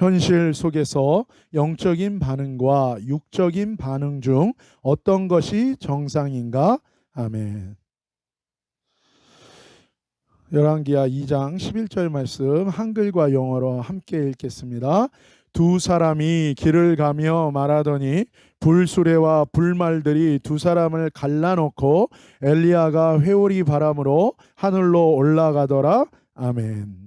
현실 속에서 영적인 반응과 육적인 반응 중 어떤 것이 정상인가? 아멘. 열왕기하 2장 11절 말씀 한글과 영어로 함께 읽겠습니다. 두 사람이 길을 가며 말하더니 불수레와 불말들이 두 사람을 갈라놓고 엘리야가 회오리 바람으로 하늘로 올라가더라. 아멘.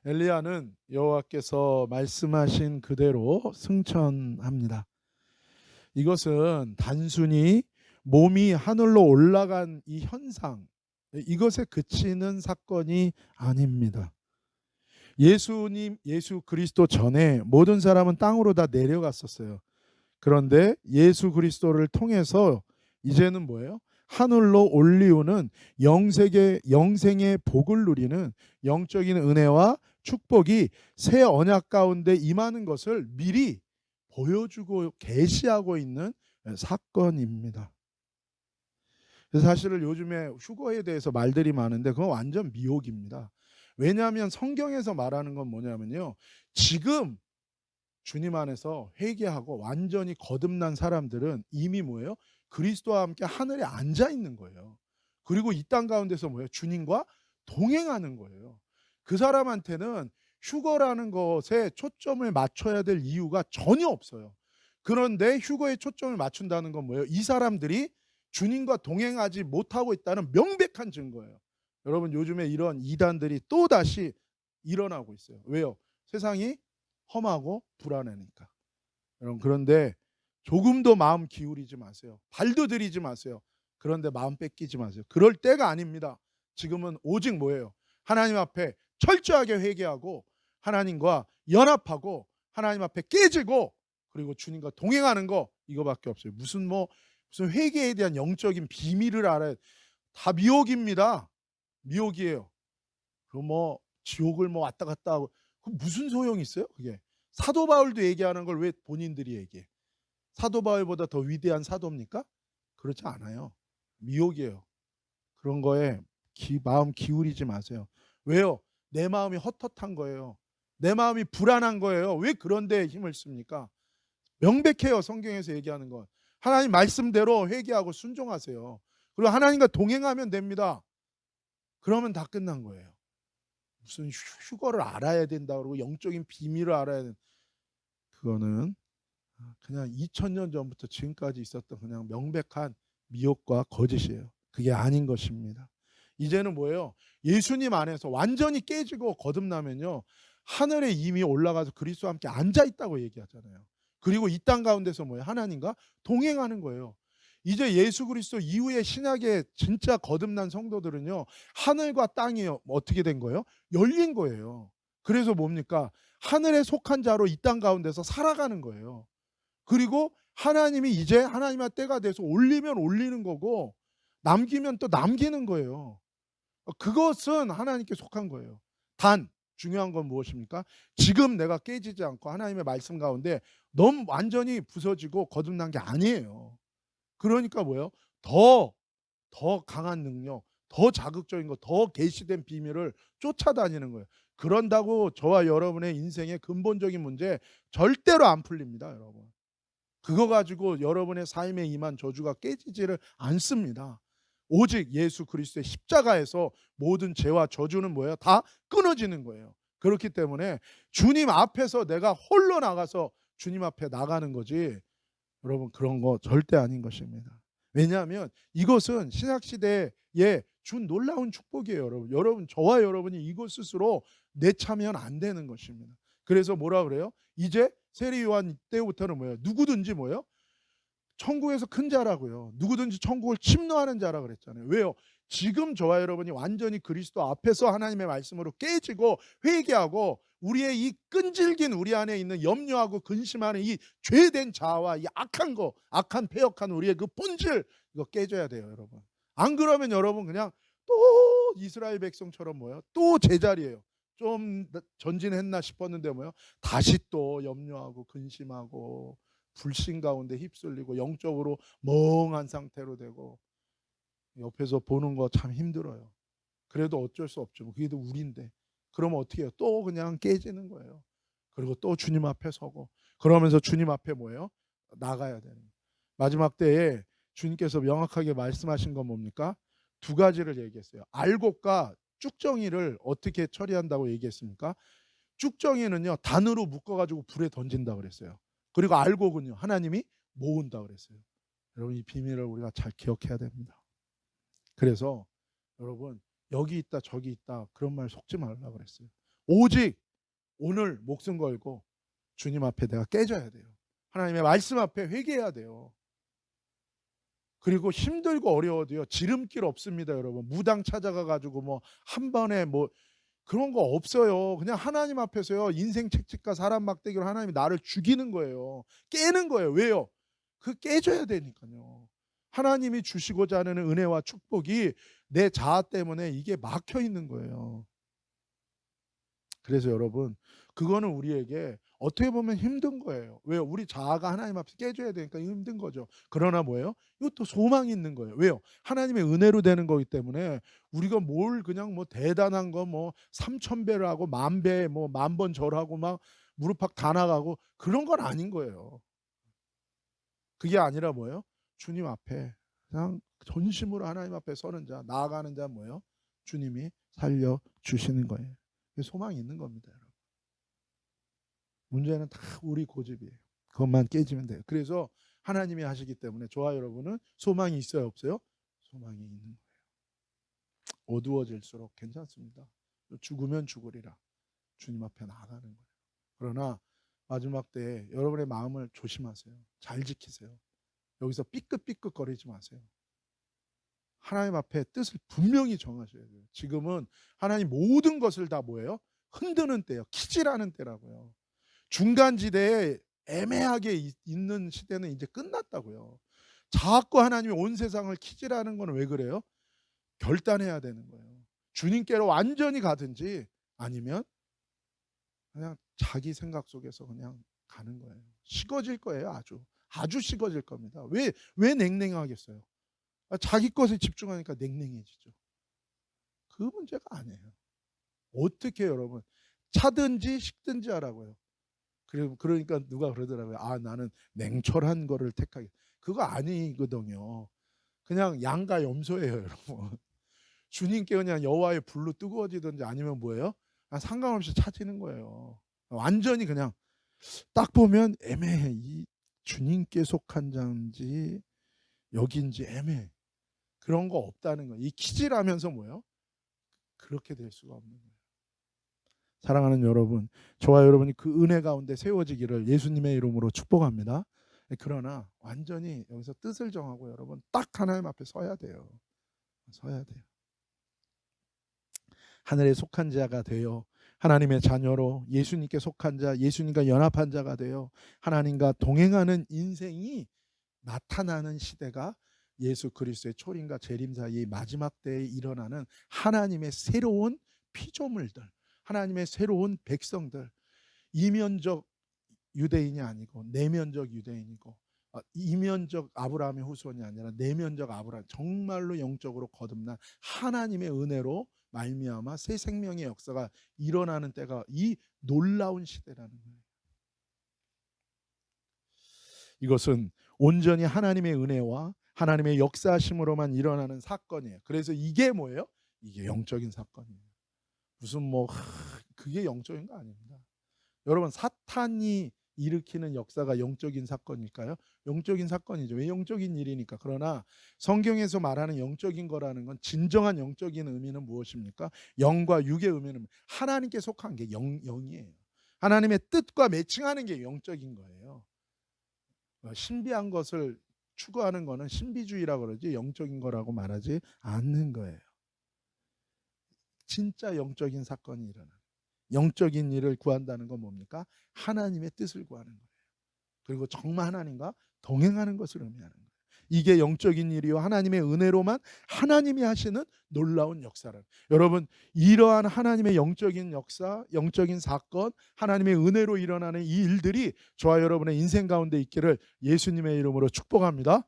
엘리야는 여호와께서 말씀하신 그대로 승천합니다. 이것은 단순히 몸이 하늘로 올라간 이 현상, 이것에 그치는 사건이 아닙니다. 예수 그리스도 전에 모든 사람은 땅으로 다 내려갔었어요. 그런데 예수 그리스도를 통해서 이제는 뭐예요? 하늘로 올리우는 영생의 복을 누리는 영적인 은혜와 축복이 새 언약 가운데 임하는 것을 미리 보여주고 계시하고 있는 사건입니다. 그래서 사실은 요즘에 휴거에 대해서 말들이 많은데 그건 완전 미혹입니다. 왜냐하면 성경에서 말하는 건 뭐냐면요. 지금 주님 안에서 회개하고 완전히 거듭난 사람들은 이미 뭐예요? 그리스도와 함께 하늘에 앉아 있는 거예요. 그리고 이 땅 가운데서 뭐예요? 주님과 동행하는 거예요. 그 사람한테는 휴거라는 것에 초점을 맞춰야 될 이유가 전혀 없어요. 그런데 휴거에 초점을 맞춘다는 건 뭐예요? 이 사람들이 주님과 동행하지 못하고 있다는 명백한 증거예요. 여러분 요즘에 이런 이단들이 또다시 일어나고 있어요. 왜요? 세상이 험하고 불안하니까. 여러분 그런데 조금도 마음 기울이지 마세요. 발도 들이지 마세요. 그런데 마음 뺏기지 마세요. 그럴 때가 아닙니다. 지금은 오직 뭐예요? 하나님 앞에 철저하게 회개하고 하나님과 연합하고 하나님 앞에 깨지고 그리고 주님과 동행하는 거 이거밖에 없어요. 무슨 회개에 대한 영적인 비밀을 알아야 다 미혹입니다. 미혹이에요. 그럼 지옥을 왔다 갔다 하고 그 무슨 소용이 있어요? 그게 사도 바울도 얘기하는 걸 왜 본인들이 얘기해? 사도 바울보다 더 위대한 사도입니까? 그렇지 않아요. 미혹이에요. 그런 거에 마음 기울이지 마세요. 왜요? 내 마음이 헛헛한 거예요. 내 마음이 불안한 거예요. 왜 그런 데 힘을 씁니까? 명백해요. 성경에서 얘기하는 건. 하나님 말씀대로 회개하고 순종하세요. 그리고 하나님과 동행하면 됩니다. 그러면 다 끝난 거예요. 무슨 휴거를 알아야 된다 그러고 영적인 비밀을 알아야 된다. 그거는 그냥 2000년 전부터 지금까지 있었던 그냥 명백한 미혹과 거짓이에요. 그게 아닌 것입니다. 이제는 뭐예요? 예수님 안에서 완전히 깨지고 거듭나면요. 하늘에 이미 올라가서 그리스도와 함께 앉아 있다고 얘기하잖아요. 그리고 이 땅 가운데서 뭐예요? 하나님과 동행하는 거예요. 이제 예수 그리스도 이후에 신약의 진짜 거듭난 성도들은요. 하늘과 땅이 어떻게 된 거예요? 열린 거예요. 그래서 뭡니까? 하늘에 속한 자로 이 땅 가운데서 살아가는 거예요. 그리고 하나님이 이제 하나님의 때가 돼서 올리면 올리는 거고 남기면 또 남기는 거예요. 그것은 하나님께 속한 거예요. 단 중요한 건 무엇입니까? 지금 내가 깨지지 않고 하나님의 말씀 가운데 너무 완전히 부서지고 거듭난 게 아니에요. 그러니까 뭐예요? 더 강한 능력, 더 자극적인 거, 더 계시된 비밀을 쫓아다니는 거예요. 그런다고 저와 여러분의 인생의 근본적인 문제 절대로 안 풀립니다, 여러분. 그거 가지고 여러분의 삶에 임한 저주가 깨지지를 않습니다. 오직 예수 그리스도의 십자가에서 모든 죄와 저주는 뭐예요? 다 끊어지는 거예요. 그렇기 때문에 주님 앞에서 내가 홀로 나가서 주님 앞에 나가는 거지 여러분 그런 거 절대 아닌 것입니다. 왜냐하면 이것은 신약시대에 준 놀라운 축복이에요. 여러분 저와 여러분이 이것 스스로 내차면 안 되는 것입니다. 그래서 뭐라 그래요? 이제 세례요한 때부터는 뭐예요? 누구든지 뭐예요? 천국에서 큰 자라고요. 누구든지 천국을 침노하는 자라 그랬잖아요. 왜요? 지금 저와 여러분이 완전히 그리스도 앞에서 하나님의 말씀으로 깨지고 회개하고 우리의 이 끈질긴 우리 안에 있는 염려하고 근심하는 이 죄된 자아와 이 악한 패역한 우리의 그 본질 이거 깨져야 돼요, 여러분. 안 그러면 여러분 그냥 또 이스라엘 백성처럼 뭐예요? 또 제자리예요. 좀 전진했나 싶었는데 뭐예요? 다시 또 염려하고 근심하고 불신 가운데 휩쓸리고 영적으로 멍한 상태로 되고 옆에서 보는 거 참 힘들어요. 그래도 어쩔 수 없죠. 그게 우리인데. 그러면 어떻게 해요? 또 그냥 깨지는 거예요. 그리고 또 주님 앞에 서고, 그러면서 주님 앞에 뭐예요? 나가야 되는 거예요. 마지막 때에 주님께서 명확하게 말씀하신 건 뭡니까? 두 가지를 얘기했어요. 알곡과 쭉정이를 어떻게 처리한다고 얘기했습니까? 쭉정이는요, 단으로 묶어가지고 불에 던진다 그랬어요. 그리고 알곡은요, 하나님이 모은다 그랬어요. 여러분, 이 비밀을 우리가 잘 기억해야 됩니다. 그래서 여러분, 여기 있다 저기 있다 그런 말 속지 말라 그랬어요. 오직 오늘 목숨 걸고 주님 앞에 내가 깨져야 돼요. 하나님의 말씀 앞에 회개해야 돼요. 그리고 힘들고 어려워도요, 지름길 없습니다. 여러분, 무당 찾아가 가지고 뭐 한 번에 뭐 그런 거 없어요. 그냥 하나님 앞에서요, 인생 책찍과 사람 막대기로 하나님이 나를 죽이는 거예요. 깨는 거예요. 왜요? 그 깨져야 되니까요. 하나님이 주시고자 하는 은혜와 축복이 내 자아 때문에 이게 막혀 있는 거예요. 그래서 여러분, 그거는 우리에게 어떻게 보면 힘든 거예요. 왜요? 우리 자아가 하나님 앞에서 깨져야 되니까 힘든 거죠. 그러나 뭐예요? 이것도 소망이 있는 거예요. 왜요? 하나님의 은혜로 되는 거기 때문에 우리가 뭘 그냥 뭐 대단한 거 뭐 3,000배를 하고 10,000배 뭐 10,000번 절하고 막 무릎팍 다 나가고 그런 건 아닌 거예요. 그게 아니라 뭐예요? 주님 앞에 그냥 전심으로 하나님 앞에 서는 자, 나아가는 자 뭐예요? 주님이 살려 주시는 거예요. 소망이 있는 겁니다, 여러분. 문제는 다 우리 고집이에요. 그것만 깨지면 돼요. 그래서 하나님이 하시기 때문에 저와 여러분은 소망이 있어요, 없어요? 소망이 있는 거예요. 어두워질수록 괜찮습니다. 죽으면 죽으리라. 주님 앞에 나가는 거예요. 그러나 마지막 때에 여러분의 마음을 조심하세요. 잘 지키세요. 여기서 삐끗삐끗거리지 마세요. 하나님 앞에 뜻을 분명히 정하셔야 돼요. 지금은 하나님 모든 것을 다 뭐예요? 흔드는 때예요. 키질하는 때라고요. 중간지대에 애매하게 있는 시대는 이제 끝났다고요. 자꾸 하나님이 온 세상을 키질하는 건 왜 그래요? 결단해야 되는 거예요. 주님께로 완전히 가든지 아니면 그냥 자기 생각 속에서 그냥 가는 거예요. 식어질 거예요. 아주 식어질 겁니다. 왜 냉랭하겠어요? 자기 것에 집중하니까 냉랭해지죠. 그 문제가 아니에요. 어떻게 여러분, 차든지 식든지 하라고요. 그러니까 누가 그러더라고요. 나는 냉철한 거를 택하겠다. 그거 아니거든요. 그냥 양가 염소예요, 여러분. 주님께 그냥 여호와의 불로 뜨거워지든지 아니면 뭐예요? 상관없이 차지는 거예요. 완전히 그냥 딱 보면 애매해. 이 주님께 속한 자인지 여기인지 애매해. 그런 거 없다는 거예요. 이 키질하면서 뭐예요? 그렇게 될 수가 없는 거예요. 사랑하는 여러분, 저와 여러분이 그 은혜 가운데 세워지기를 예수님의 이름으로 축복합니다. 그러나 완전히 여기서 뜻을 정하고 여러분 딱 하나님 앞에 서야 돼요. 서야 돼요. 하늘에 속한 자가 되어 하나님의 자녀로 예수님께 속한 자, 예수님과 연합한 자가 되어 하나님과 동행하는 인생이 나타나는 시대가 예수 그리스도의 초림과 재림 사이의 마지막 때에 일어나는 하나님의 새로운 피조물들, 하나님의 새로운 백성들, 이면적 유대인이 아니고 내면적 유대인이고 이면적 아브라함의 후손이 아니라 내면적 아브라함, 정말로 영적으로 거듭난 하나님의 은혜로 말미암아 새 생명의 역사가 일어나는 때가 이 놀라운 시대라는 거예요. 이것은 온전히 하나님의 은혜와 하나님의 역사심으로만 일어나는 사건이에요. 그래서 이게 뭐예요? 이게 영적인 사건이에요. 무슨 뭐 그게 영적인 거 아닙니다. 여러분, 사탄이 일으키는 역사가 영적인 사건일까요? 영적인 사건이죠. 왜? 영적인 일이니까. 그러나 성경에서 말하는 영적인 거라는 건 진정한 영적인 의미는 무엇입니까? 영과 육의 의미는 하나님께 속한 게 영이에요. 하나님의 뜻과 매칭하는 게 영적인 거예요. 신비한 것을 추구하는 거는 신비주의라고 그러지 영적인 거라고 말하지 않는 거예요. 진짜 영적인 사건이 일어나는, 영적인 일을 구한다는 건 뭡니까? 하나님의 뜻을 구하는 거예요. 그리고 정말 하나님과 동행하는 것을 의미하는 거예요. 이게 영적인 일이요, 하나님의 은혜로만 하나님이 하시는 놀라운 역사를. 여러분, 이러한 하나님의 영적인 역사, 영적인 사건, 하나님의 은혜로 일어나는 이 일들이 저와 여러분의 인생 가운데 있기를 예수님의 이름으로 축복합니다.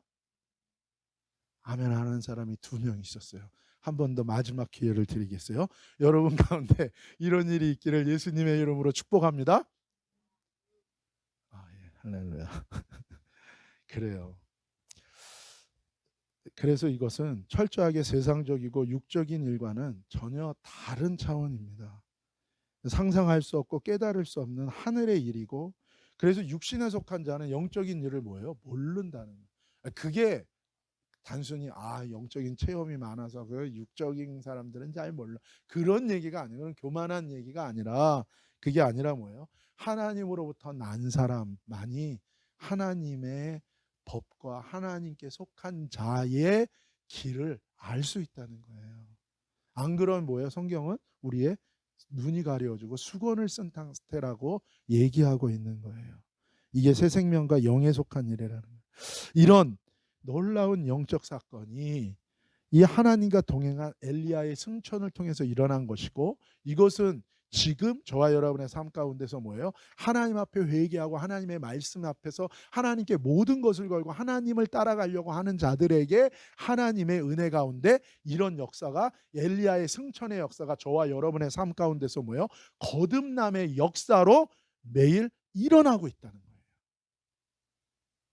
아멘 하는 사람이 2명 있었어요. 한 번 더 마지막 기회를 드리겠어요. 여러분 가운데 이런 일이 있기를 예수님의 이름으로 축복합니다. 할렐루야. 그래요. 그래서 이것은 철저하게 세상적이고 육적인 일과는 전혀 다른 차원입니다. 상상할 수 없고 깨달을 수 없는 하늘의 일이고, 그래서 육신에 속한 자는 영적인 일을 뭐예요? 모른다는 거예요. 그게 단순히 영적인 체험이 많아서 그 육적인 사람들은 잘 몰라, 그런 얘기가 아니에요. 그런 교만한 얘기가 아니라, 그게 아니라 뭐예요? 하나님으로부터 난 사람만이 하나님의 법과 하나님께 속한 자의 길을 알 수 있다는 거예요. 안 그러면 뭐예요? 성경은 우리의 눈이 가려지고 수건을 쓴 상태라고 얘기하고 있는 거예요. 이게 새 생명과 영에 속한 일이라는 거예요. 이런 놀라운 영적 사건이 이 하나님과 동행한 엘리야의 승천을 통해서 일어난 것이고, 이것은 지금 저와 여러분의 삶 가운데서 뭐예요? 하나님 앞에 회개하고 하나님의 말씀 앞에서 하나님께 모든 것을 걸고 하나님을 따라가려고 하는 자들에게 하나님의 은혜 가운데 이런 역사가, 엘리야의 승천의 역사가 저와 여러분의 삶 가운데서 뭐예요? 거듭남의 역사로 매일 일어나고 있다는 거예요.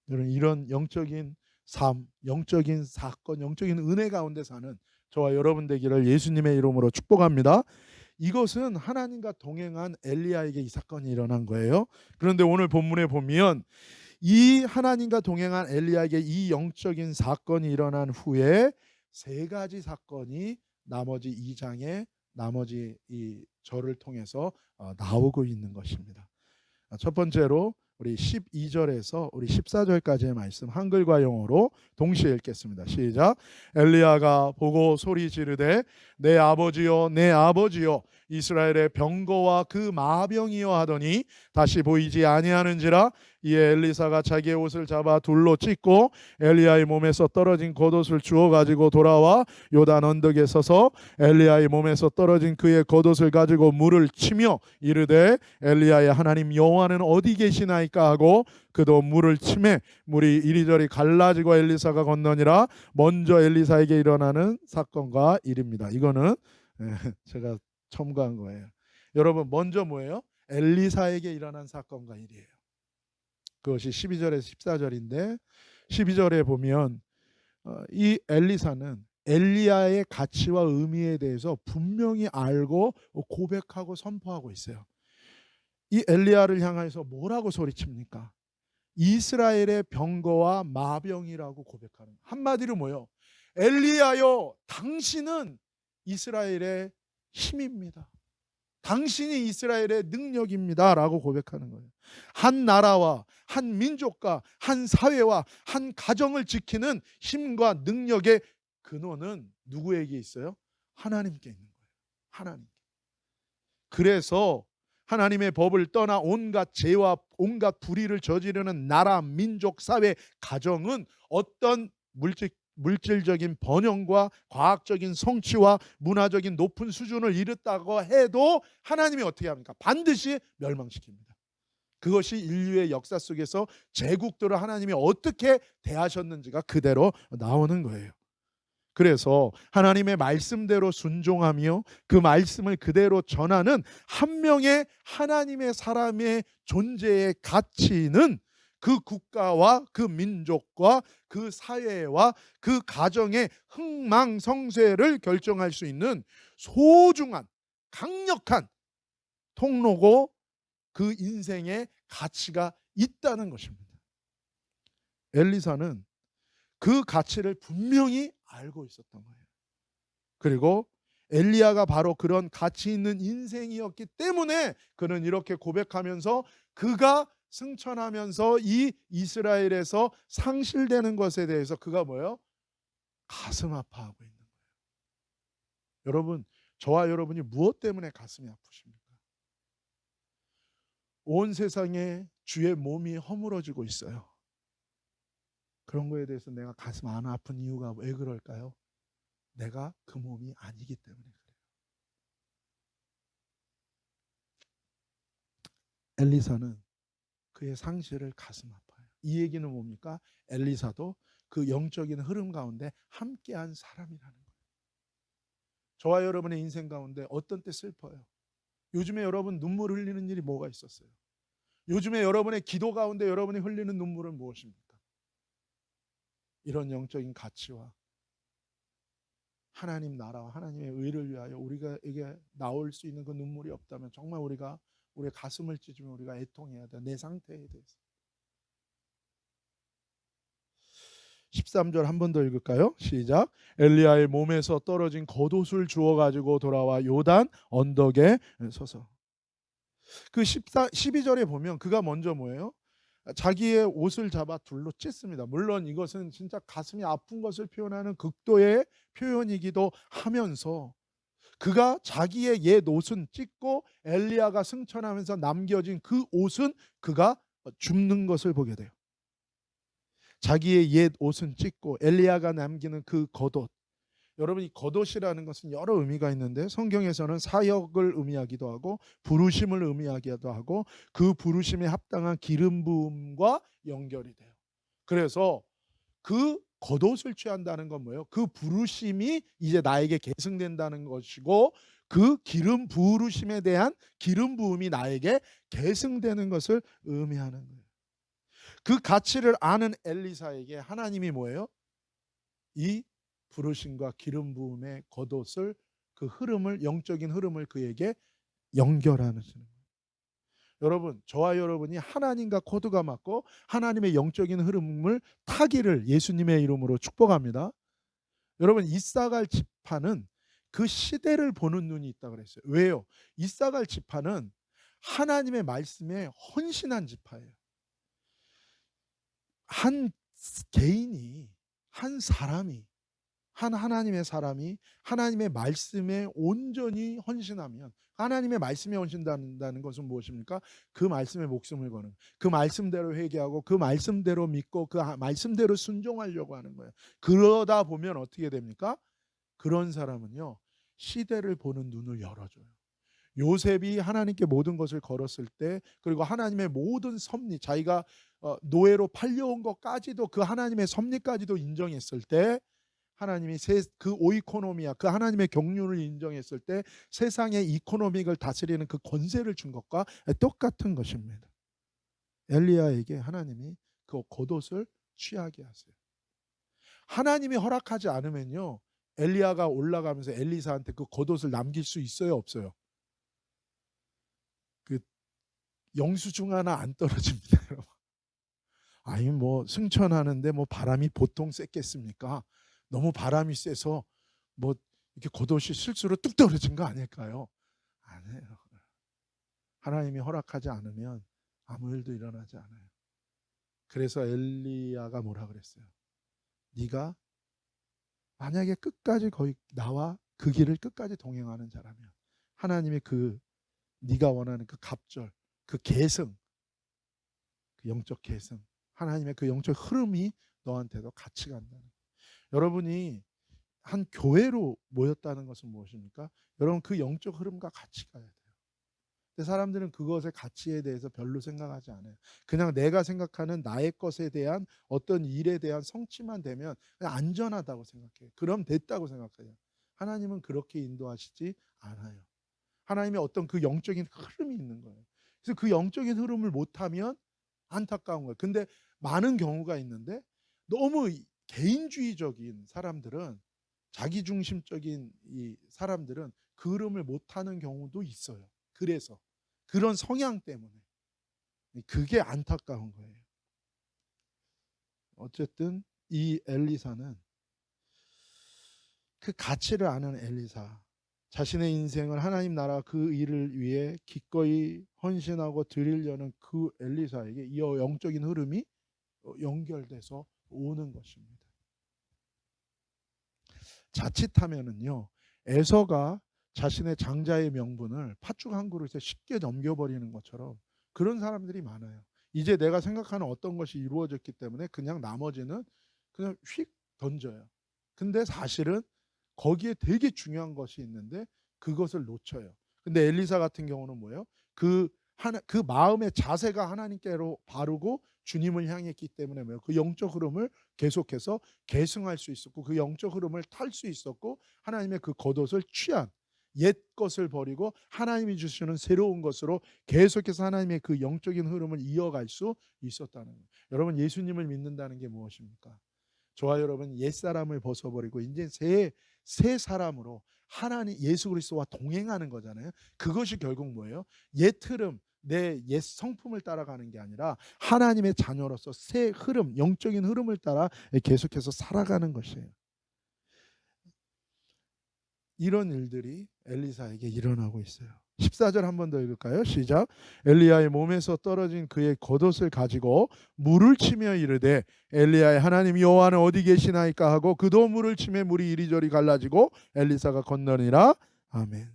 여러분, 이런 영적인 삶, 영적인 사건, 영적인 은혜 가운데 사는 저와 여러분 되기를 예수님의 이름으로 축복합니다. 이것은 하나님과 동행한 엘리야에게 이 사건이 일어난 거예요. 그런데 오늘 본문에 보면 이 하나님과 동행한 엘리야에게 이 영적인 사건이 일어난 후에 세 가지 사건이 나머지 2장의 나머지 이 절을 통해서 나오고 있는 것입니다. 첫 번째로 우리 12절에서 우리 14절까지의 말씀 한글과 영어로 동시에 읽겠습니다. 시작. 엘리야가 보고 소리 지르되 내 아버지여 내 아버지여 이스라엘의 병거와 그 마병이여 하더니 다시 보이지 아니하는지라. 이에 엘리사가 자기의 옷을 잡아 둘로 찢고 엘리야의 몸에서 떨어진 겉옷을 주워 가지고 돌아와 요단 언덕에 서서 엘리야의 몸에서 떨어진 그의 겉옷을 가지고 물을 치며 이르되 엘리야의 하나님 여호와는 어디 계시나이까 하고 그도 물을 치매 물이 이리저리 갈라지고 엘리사가 건너니라. 먼저 엘리사에게 일어나는 사건과 일입니다. 이거는 제가 첨가한 거예요. 여러분, 먼저 뭐예요? 엘리사에게 일어난 사건과 일이에요. 그것이 12절에서 14절인데 12절에 보면 이 엘리사는 엘리야의 가치와 의미에 대해서 분명히 알고 고백하고 선포하고 있어요. 이 엘리야를 향해서 뭐라고 소리칩니까? 이스라엘의 병거와 마병이라고 고백하는, 한마디로 뭐요? 엘리야여, 당신은 이스라엘의 힘입니다. 당신이 이스라엘의 능력입니다 라고 고백하는 거예요. 한 나라와 한 민족과 한 사회와 한 가정을 지키는 힘과 능력의 근원은 누구에게 있어요? 하나님께 있는 거예요. 하나님께. 그래서 하나님의 법을 떠나 온갖 죄와 온갖 불의를 저지르는 나라, 민족, 사회, 가정은 어떤 물질적인 번영과 과학적인 성취와 문화적인 높은 수준을 이뤘다고 해도 하나님이 어떻게 합니까? 반드시 멸망시킵니다. 그것이 인류의 역사 속에서 제국들을 하나님이 어떻게 대하셨는지가 그대로 나오는 거예요. 그래서 하나님의 말씀대로 순종하며 그 말씀을 그대로 전하는 한 명의 하나님의 사람의 존재의 가치는 그 국가와 그 민족과 그 사회와 그 가정의 흥망성쇠를 결정할 수 있는 소중한 강력한 통로고 그 인생의 가치가 있다는 것입니다. 엘리사는 그 가치를 분명히 알고 있었던 거예요. 그리고 엘리야가 바로 그런 가치 있는 인생이었기 때문에 그는 이렇게 고백하면서 그가 승천하면서 이 이스라엘에서 상실되는 것에 대해서 그가 뭐예요? 가슴 아파하고 있는 거예요. 여러분, 저와 여러분이 무엇 때문에 가슴이 아프십니까? 온 세상에 주의 몸이 허물어지고 있어요. 그런 거에 대해서 내가 가슴 안 아픈 이유가 왜 그럴까요? 내가 그 몸이 아니기 때문에 그래요. 엘리사는 그의 상실을 가슴 아파요. 이 얘기는 뭡니까? 엘리사도 그 영적인 흐름 가운데 함께한 사람이라는 거예요. 저와 여러분의 인생 가운데 어떤 때 슬퍼요? 요즘에 여러분 눈물 흘리는 일이 뭐가 있었어요? 요즘에 여러분의 기도 가운데 여러분이 흘리는 눈물은 무엇입니까? 이런 영적인 가치와 하나님 나라와 하나님의 의를 위하여 우리가 이게 나올 수 있는 그 눈물이 없다면 정말 우리가 우리의 가슴을 찢으면 우리가 애통해야 돼. 내 상태에 대해서. 13절 한 번 더 읽을까요? 시작. 엘리야의 몸에서 떨어진 겉옷을 주워 가지고 돌아와 요단 언덕에 서서. 그 12절에 보면 그가 먼저 뭐예요? 자기의 옷을 잡아 둘로 찢습니다. 물론 이것은 진짜 가슴이 아픈 것을 표현하는 극도의 표현이기도 하면서 그가 자기의 옛 옷은 찢고 엘리야가 승천하면서 남겨진 그 옷은 그가 줍는 것을 보게 돼요. 자기의 옛 옷은 찢고 엘리야가 남기는 그 겉옷. 여러분, 이 겉옷이라는 것은 여러 의미가 있는데 성경에서는 사역을 의미하기도 하고 부르심을 의미하기도 하고 그 부르심에 합당한 기름 부음과 연결이 돼요. 그래서 그 겉옷을 취한다는 건 뭐예요? 그 부르심이 이제 나에게 계승된다는 것이고 그 기름 부르심에 대한 기름 부음이 나에게 계승되는 것을 의미하는 거예요. 그 가치를 아는 엘리사에게 하나님이 뭐예요? 이 부르심과 기름 부음의 겉옷을 그 흐름을 영적인 흐름을 그에게 연결하는 거예요. 여러분, 저와 여러분이 하나님과 코드가 맞고 하나님의 영적인 흐름을 타기를 예수님의 이름으로 축복합니다. 여러분, 이사갈 지파는 그 시대를 보는 눈이 있다 그랬어요. 왜요? 이사갈 지파는 하나님의 말씀에 헌신한 지파예요. 한 개인이 한 사람이 한 하나님의 사람이 하나님의 말씀에 온전히 헌신하면 하나님의 말씀에 헌신한다는 것은 무엇입니까? 그 말씀에 목숨을 거는 그 말씀대로 회개하고 그 말씀대로 믿고 그 말씀대로 순종하려고 하는 거예요. 그러다 보면 어떻게 됩니까? 그런 사람은요 시대를 보는 눈을 열어줘요. 요셉이 하나님께 모든 것을 걸었을 때 그리고 하나님의 모든 섭리 자기가 노예로 팔려온 것까지도 그 하나님의 섭리까지도 인정했을 때 하나님이 그 오이코노미아 그 하나님의 경륜을 인정했을 때 세상의 이코노믹을 다스리는 그 권세를 준 것과 똑같은 것입니다. 엘리야에게 하나님이 그 겉옷을 취하게 하세요. 하나님이 허락하지 않으면요 엘리야가 올라가면서 엘리사한테 그 겉옷을 남길 수 있어요 없어요? 그 영수증 하나 안 떨어집니다. 아니 뭐 승천하는데 뭐 바람이 보통 셌겠습니까? 너무 바람이 세서 뭐 이렇게 겉옷이 실수로 뚝 떨어진 거 아닐까요? 아니에요. 하나님이 허락하지 않으면 아무 일도 일어나지 않아요. 그래서 엘리야가 뭐라 그랬어요? 네가 만약에 끝까지 거의 나와 그 길을 끝까지 동행하는 자라면 하나님의 그 네가 원하는 그 갑절, 그 계승, 그 영적 계승, 하나님의 그 영적 흐름이 너한테도 같이 간다는 거예요. 여러분이 한 교회로 모였다는 것은 무엇입니까? 여러분 그 영적 흐름과 같이 가야 돼요. 근데 사람들은 그것의 가치에 대해서 별로 생각하지 않아요. 그냥 내가 생각하는 나의 것에 대한 어떤 일에 대한 성취만 되면 그냥 안전하다고 생각해요. 그럼 됐다고 생각해요. 하나님은 그렇게 인도하시지 않아요. 하나님의 어떤 그 영적인 흐름이 있는 거예요. 그래서 그 영적인 흐름을 못하면 안타까운 거예요. 근데 많은 경우가 있는데 너무 개인주의적인 사람들은 자기중심적인 이 사람들은 그 흐름을 못하는 경우도 있어요. 그래서 그런 성향 때문에 그게 안타까운 거예요. 어쨌든 이 엘리사는 그 가치를 아는 엘리사 자신의 인생을 하나님 나라 그 일을 위해 기꺼이 헌신하고 드리려는 그 엘리사에게 이 영적인 흐름이 연결돼서 오는 것입니다. 자칫하면은요 에서가 자신의 장자의 명분을 팥죽 한 그릇에 쉽게 넘겨버리는 것처럼 그런 사람들이 많아요. 이제 내가 생각하는 어떤 것이 이루어졌기 때문에 그냥 나머지는 그냥 휙 던져요. 근데 사실은 거기에 되게 중요한 것이 있는데 그것을 놓쳐요. 근데 엘리사 같은 경우는 뭐예요? 그 마음의 자세가 하나님께로 바르고 주님을 향했기 때문에 뭐예요? 그 영적 흐름을 계속해서 계승할 수 있었고 그 영적 흐름을 탈 수 있었고 하나님의 그 겉옷을 취한 옛 것을 버리고 하나님이 주시는 새로운 것으로 계속해서 하나님의 그 영적인 흐름을 이어갈 수 있었다는 거예요. 여러분, 예수님을 믿는다는 게 무엇입니까? 저와 여러분, 옛사람을 벗어버리고 이제 새 사람으로 하나님 예수 그리스도와 동행하는 거잖아요. 그것이 결국 뭐예요? 옛 흐름, 내 옛 성품을 따라가는 게 아니라 하나님의 자녀로서 새 흐름, 영적인 흐름을 따라 계속해서 살아가는 것이에요. 이런 일들이 엘리사에게 일어나고 있어요. 14절 한 번 더 읽을까요? 시작. 엘리야의 몸에서 떨어진 그의 겉옷을 가지고 물을 치며 이르되 엘리야의 하나님 여호와는 어디 계시나이까 하고 그도 물을 치매 물이 이리저리 갈라지고 엘리사가 건너니라. 아멘.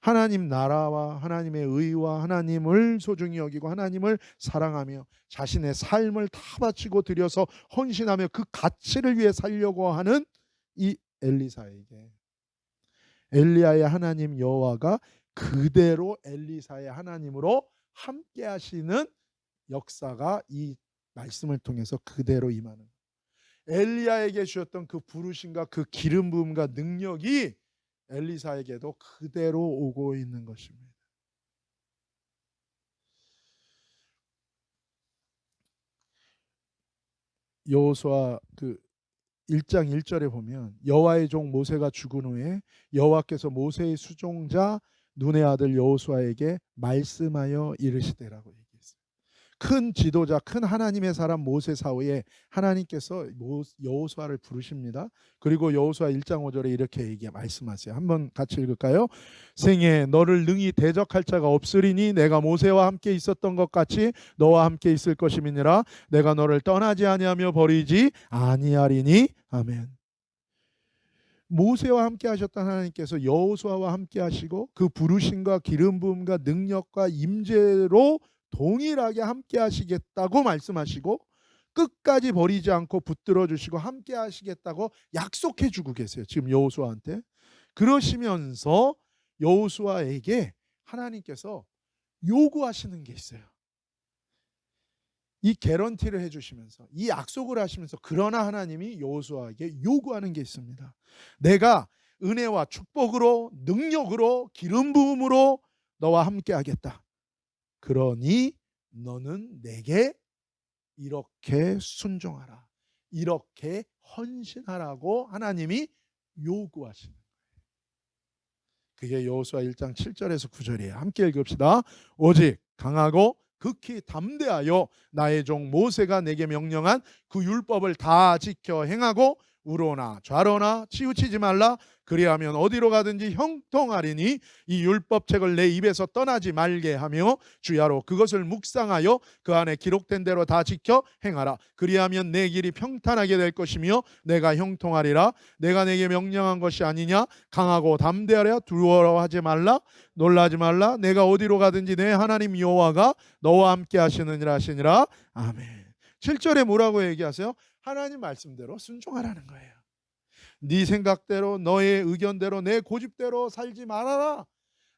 하나님 나라와 하나님의 의와 하나님을 소중히 여기고 하나님을 사랑하며 자신의 삶을 다 바치고 드려서 헌신하며 그 가치를 위해 살려고 하는 이 엘리사에게 엘리야의 하나님 여호와가 그대로 엘리사의 하나님으로 함께 하시는 역사가 이 말씀을 통해서 그대로 임하는, 엘리야에게 주셨던 그 부르심과 그 기름 부음과 능력이 엘리사에게도 그대로 오고 있는 것입니다. 여호수아 그 1장 1절에 보면 여호와의 종 모세가 죽은 후에 여호와께서 모세의 수종자 눈의 아들 여호수아에게 말씀하여 이르시되라고 얘기했어요. 큰 지도자, 큰 하나님의 사람 모세 사후에 하나님께서 여호수아를 부르십니다. 그리고 여호수아 1장 5절에 이렇게 말씀하세요. 한번 같이 읽을까요? 생애 너를 능히 대적할 자가 없으리니 내가 모세와 함께 있었던 것 같이 너와 함께 있을 것임이니라. 내가 너를 떠나지 아니하며 버리지 아니하리니. 아멘. 모세와 함께 하셨던 하나님께서 여호수아와 함께 하시고 그 부르심과 기름 부음과 능력과 임재로 동일하게 함께 하시겠다고 말씀하시고 끝까지 버리지 않고 붙들어 주시고 함께 하시겠다고 약속해 주고 계세요. 지금 여호수아한테. 그러시면서 여호수아에게 하나님께서 요구하시는 게 있어요. 이 개런티를 해주시면서 이 약속을 하시면서 그러나 하나님이 여호수아에게 요구하는 게 있습니다. 내가 은혜와 축복으로 능력으로 기름 부음으로 너와 함께 하겠다. 그러니 너는 내게 이렇게 순종하라, 이렇게 헌신하라고 하나님이 요구하시는 거예요. 그게 여호수아 1장 7절에서 9절이에요. 함께 읽읍시다. 오직 강하고 극히 담대하여 나의 종 모세가 내게 명령한 그 율법을 다 지켜 행하고 우로나 좌로나 치우치지 말라. 그리하면 어디로 가든지 형통하리니 이 율법책을 내 입에서 떠나지 말게 하며 주야로 그것을 묵상하여 그 안에 기록된 대로 다 지켜 행하라. 그리하면 내 길이 평탄하게 될 것이며 내가 형통하리라. 내가 내게 명령한 것이 아니냐. 강하고 담대하라. 두려워하지 말라. 놀라지 말라. 내가 어디로 가든지 내 하나님 여호와가 너와 함께 하시느니라 하시니라. 아멘. 7절에 뭐라고 얘기하세요? 하나님 말씀대로 순종하라는 거예요. 네 생각대로 너의 의견대로 내 고집대로 살지 말아라.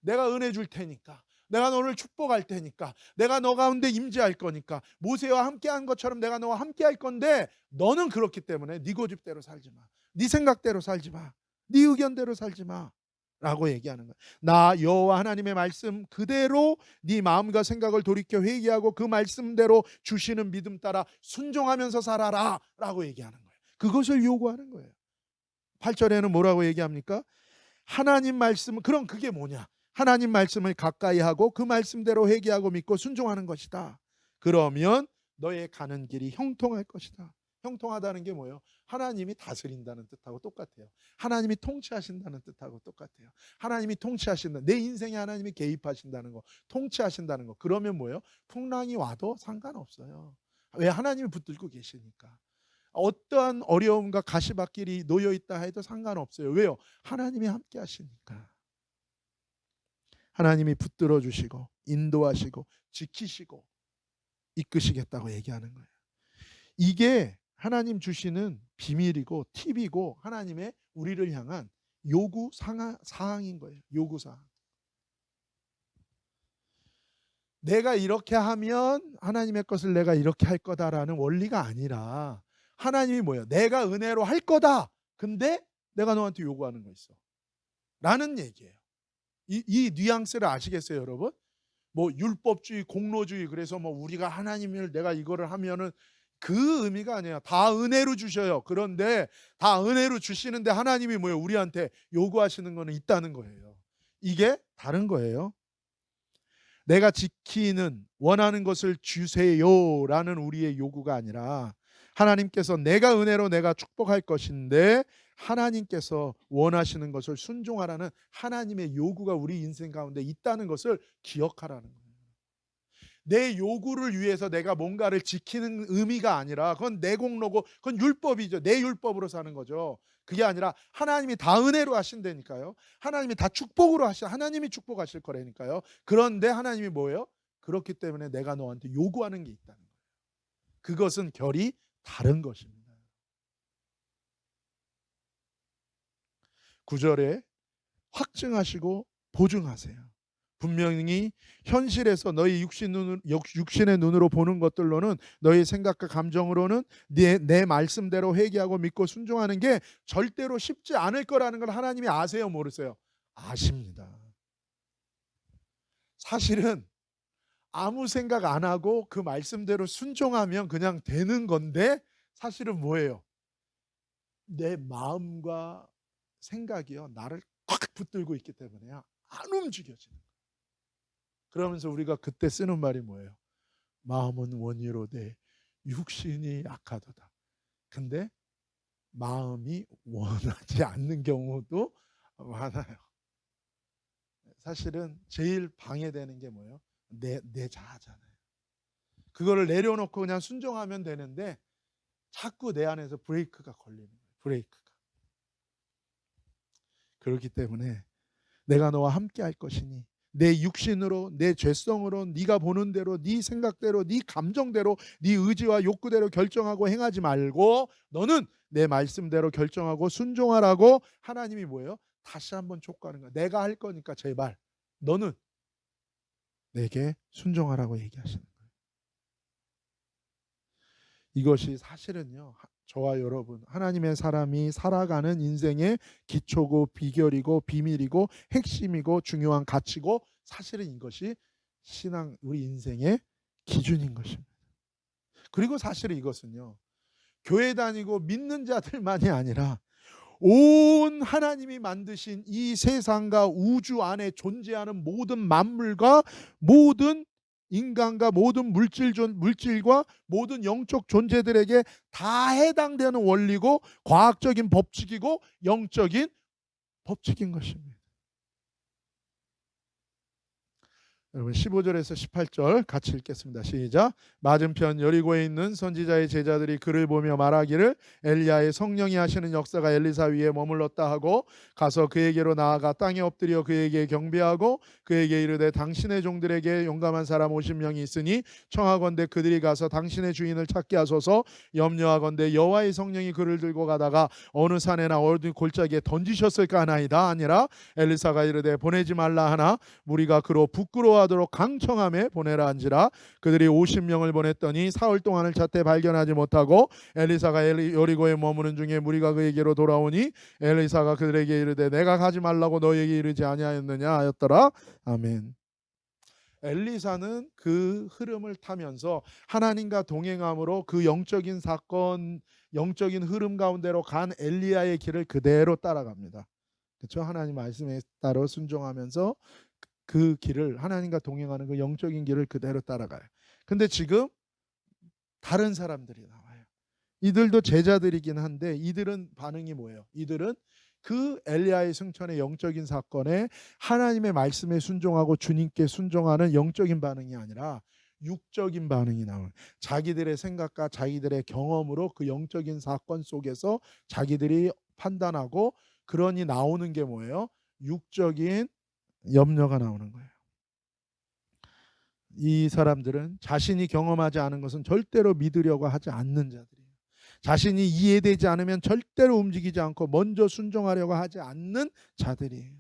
내가 은혜 줄 테니까, 내가 너를 축복할 테니까, 내가 너 가운데 임재할 거니까, 모세와 함께한 것처럼 내가 너와 함께할 건데 너는 그렇기 때문에 네 고집대로 살지 마, 네 생각대로 살지 마, 네 의견대로 살지 마 라고 얘기하는 거야. 나 여호와 하나님의 말씀 그대로 네 마음과 생각을 돌이켜 회개하고 그 말씀대로 주시는 믿음 따라 순종하면서 살아라 라고 얘기하는 거예요. 그것을 요구하는 거예요. 8절에는 뭐라고 얘기합니까? 하나님 말씀, 그럼 그게 뭐냐? 하나님 말씀을 가까이 하고 그 말씀대로 회개하고 믿고 순종하는 것이다. 그러면 너의 가는 길이 형통할 것이다. 형통하다는 게 뭐예요? 하나님이 다스린다는 뜻하고 똑같아요. 하나님이 통치하신다는 뜻하고 똑같아요. 하나님이 통치하신다. 내 인생에 하나님이 개입하신다는 거, 통치하신다는 거. 그러면 뭐예요? 풍랑이 와도 상관없어요. 왜? 하나님이 붙들고 계시니까. 어떠한 어려움과 가시밭길이 놓여있다 해도 상관없어요. 왜요? 하나님이 함께 하시니까. 하나님이 붙들어 주시고 인도하시고 지키시고 이끄시겠다고 얘기하는 거예요. 이게 하나님 주시는 비밀이고 팁이고 하나님의 우리를 향한 요구 사항인 거예요. 요구 사항. 내가 이렇게 하면 하나님의 것을 내가 이렇게 할 거다라는 원리가 아니라 하나님이 뭐예요? 내가 은혜로 할 거다. 근데 내가 너한테 요구하는 거 있어. 라는 얘기예요. 이 뉘앙스를 아시겠어요, 여러분? 뭐 율법주의, 공로주의, 그래서 뭐 우리가 하나님을 내가 이거를 하면은 그 의미가 아니에요. 다 은혜로 주셔요. 그런데 다 은혜로 주시는데 하나님이 뭐예요? 우리한테 요구하시는 거는 있다는 거예요. 이게 다른 거예요. 내가 지키는 원하는 것을 주세요라는 우리의 요구가 아니라 하나님께서 내가 은혜로 내가 축복할 것인데 하나님께서 원하시는 것을 순종하라는 하나님의 요구가 우리 인생 가운데 있다는 것을 기억하라는 거예요. 내 요구를 위해서 내가 뭔가를 지키는 의미가 아니라 그건 내 공로고 그건 율법이죠. 내 율법으로 사는 거죠. 그게 아니라 하나님이 다 은혜로 하신다니까요. 하나님이 다 축복으로 하나님이 축복하실 거라니까요. 그런데 하나님이 뭐예요? 그렇기 때문에 내가 너한테 요구하는 게 있다는 거예요. 그것은 결이 다른 것입니다. 9절에 확증하시고 보증하세요. 분명히 현실에서 너희 육신의 눈으로 보는 것들로는 너희 생각과 감정으로는 내 말씀대로 회개하고 믿고 순종하는 게 절대로 쉽지 않을 거라는 걸 하나님이 아세요, 모르세요? 아십니다. 사실은 아무 생각 안 하고 그 말씀대로 순종하면 그냥 되는 건데 사실은 뭐예요? 내 마음과 생각이요, 나를 꽉 붙들고 있기 때문에 안 움직여지는 거예요. 그러면서 우리가 그때 쓰는 말이 뭐예요? 마음은 원이로되 육신이 약하도다. 근데 마음이 원하지 않는 경우도 많아요. 사실은 제일 방해되는 게 뭐예요? 내 자아잖아요. 그거를 내려놓고 그냥 순종하면 되는데 자꾸 내 안에서 브레이크가 걸리는 거예요. 브레이크가. 그렇기 때문에 내가 너와 함께 할 것이니 내 육신으로 내 죄성으로 네가 보는 대로 네 생각대로 네 감정대로 네 의지와 욕구대로 결정하고 행하지 말고 너는 내 말씀대로 결정하고 순종하라고 하나님이 뭐예요? 다시 한번 촉구하는 거야. 내가 할 거니까 제발 너는 내게 순종하라고 얘기하시는 거예요. 이것이 사실은요, 저와 여러분 하나님의 사람이 살아가는 인생의 기초고 비결이고 비밀이고 핵심이고 중요한 가치고 사실은 이것이 신앙 우리 인생의 기준인 것입니다. 그리고 사실은 이것은요, 교회 다니고 믿는 자들만이 아니라 온 하나님이 만드신 이 세상과 우주 안에 존재하는 모든 만물과 모든 인간과 모든 물질과 모든 영적 존재들에게 다 해당되는 원리고 과학적인 법칙이고 영적인 법칙인 것입니다. 여러분 15절에서 18절 같이 읽겠습니다. 시작. 맞은편 여리고에 있는 선지자의 제자들이 그를 보며 말하기를 엘리야의 성령이 하시는 역사가 엘리사 위에 머물렀다 하고 가서 그에게로 나아가 땅에 엎드려 그에게 경배하고 그에게 이르되 당신의 종들에게 용감한 사람 50명이 있으니 청하건대 그들이 가서 당신의 주인을 찾게 하소서. 염려하건대 여호와의 성령이 그를 들고 가다가 어느 산에나 어느 골짜기에 던지셨을까 하나이다. 아니라 엘리사가 이르되 보내지 말라 하나 무리가 그로 부끄러워하도록 강청함에 보내라 한지라. 그들이 50명을 보냈더니 사흘 동안을 찾되 발견하지 못하고 엘리사가 여리고에 머무는 중에 무리가 그에게로 돌아오니 엘리사가 그들에게 이르되 내가 가지 말라고 너희에게 이르지 아니하였느냐 하였더라. 아멘. 엘리사는 그 흐름을 타면서 하나님과 동행함으로 그 영적인 사건, 영적인 흐름 가운데로 간 엘리야의 길을 그대로 따라갑니다. 그렇죠? 하나님 말씀에 따라 순종하면서 그 길을 하나님과 동행하는 그 영적인 길을 그대로 따라가요. 근데 지금 다른 사람들이 나와요. 이들도 제자들이긴 한데 이들은 반응이 뭐예요? 이들은 그 엘리야의 승천의 영적인 사건에 하나님의 말씀에 순종하고 주님께 순종하는 영적인 반응이 아니라 육적인 반응이 나오는, 자기들의 생각과 자기들의 경험으로 그 영적인 사건 속에서 자기들이 판단하고 그러니 나오는 게 뭐예요? 육적인 염려가 나오는 거예요. 이 사람들은 자신이 경험하지 않은 것은 절대로 믿으려고 하지 않는 자들이에요. 자신이 이해되지 않으면 절대로 움직이지 않고 먼저 순종하려고 하지 않는 자들이에요.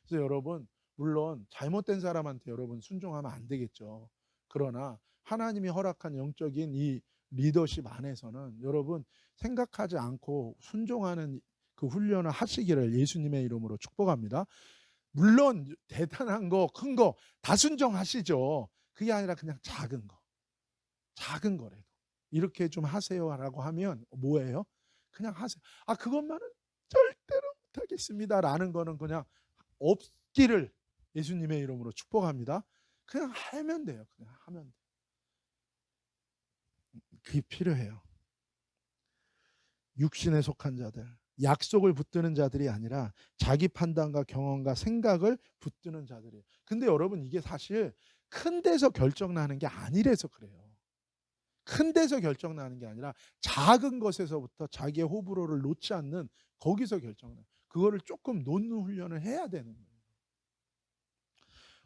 그래서 여러분, 물론 잘못된 사람한테 여러분 순종하면 안 되겠죠. 그러나 하나님이 허락한 영적인 이 리더십 안에서는 여러분 생각하지 않고 순종하는 그 훈련을 하시기를 예수님의 이름으로 축복합니다. 물론 대단한 거, 큰 거 다 순종하시죠. 그게 아니라 그냥 작은 거, 작은 거라도 이렇게 좀 하세요라고 하면 뭐예요? 그냥 하세요. 아, 그것만은 절대로 못하겠습니다라는 거는 그냥 없기를 예수님의 이름으로 축복합니다. 그냥 하면 돼요. 그냥 하면 돼요. 그게 필요해요. 육신에 속한 자들, 약속을 붙드는 자들이 아니라 자기 판단과 경험과 생각을 붙드는 자들이에요. 근데 여러분, 이게 사실 큰 데서 결정나는 게 아니라서 그래요. 큰 데서 결정나는 게 아니라 작은 것에서부터 자기의 호불호를 놓지 않는, 거기서 결정나요. 그거를 조금 놓는 훈련을 해야 되는 거예요.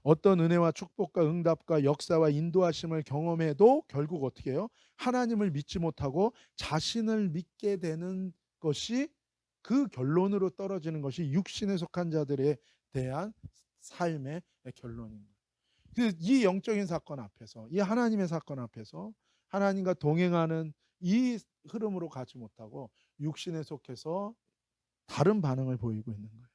어떤 은혜와 축복과 응답과 역사와 인도하심을 경험해도 결국 어떻게 해요? 하나님을 믿지 못하고 자신을 믿게 되는 것이, 그 결론으로 떨어지는 것이 육신에 속한 자들에 대한 삶의 결론입니다. 이 영적인 사건 앞에서, 이 하나님의 사건 앞에서 하나님과 동행하는 이 흐름으로 가지 못하고 육신에 속해서 다른 반응을 보이고 있는 거예요.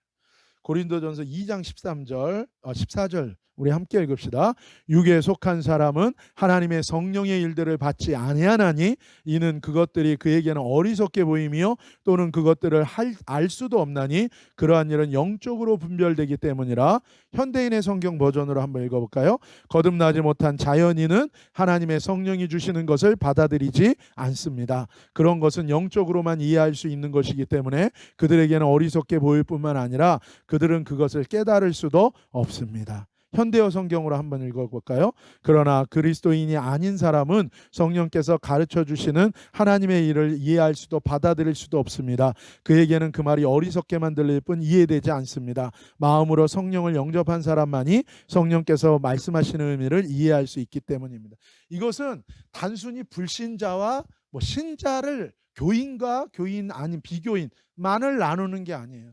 고린도전서 2장 14절 우리 함께 읽읍시다. 육에 속한 사람은 하나님의 성령의 일들을 받지 아니하나니 이는 그것들이 그에게는 어리석게 보이며 또는 그것들을 알 수도 없나니 그러한 일은 영적으로 분별되기 때문이라. 현대인의 성경 버전으로 한번 읽어볼까요? 거듭나지 못한 자연인은 하나님의 성령이 주시는 것을 받아들이지 않습니다. 그런 것은 영적으로만 이해할 수 있는 것이기 때문에 그들에게는 어리석게 보일 뿐만 아니라 그들은 그것을 깨달을 수도 없습니다. 현대어 성경으로 한번 읽어볼까요? 그러나 그리스도인이 아닌 사람은 성령께서 가르쳐 주시는 하나님의 일을 이해할 수도 받아들일 수도 없습니다. 그에게는 그 말이 어리석게만 들릴 뿐 이해되지 않습니다. 마음으로 성령을 영접한 사람만이 성령께서 말씀하시는 의미를 이해할 수 있기 때문입니다. 이것은 단순히 불신자와 신자를, 교인과 교인 아닌 비교인만을 나누는 게 아니에요.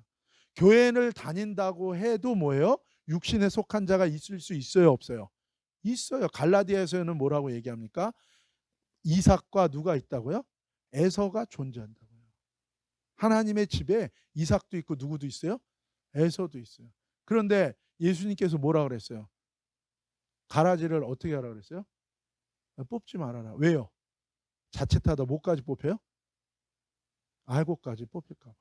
교회를 다닌다고 해도 뭐예요? 육신에 속한 자가 있을 수 있어요, 없어요? 있어요. 갈라디아에서는 뭐라고 얘기합니까? 이삭과 누가 있다고요? 에서가 존재한다고요. 하나님의 집에 이삭도 있고 누구도 있어요? 에서도 있어요. 그런데 예수님께서 뭐라 그랬어요? 가라지를 어떻게 하라 그랬어요? 뽑지 말아라. 왜요? 자칫하다 뭐까지 뽑혀요? 알고까지 뽑힐까 봐.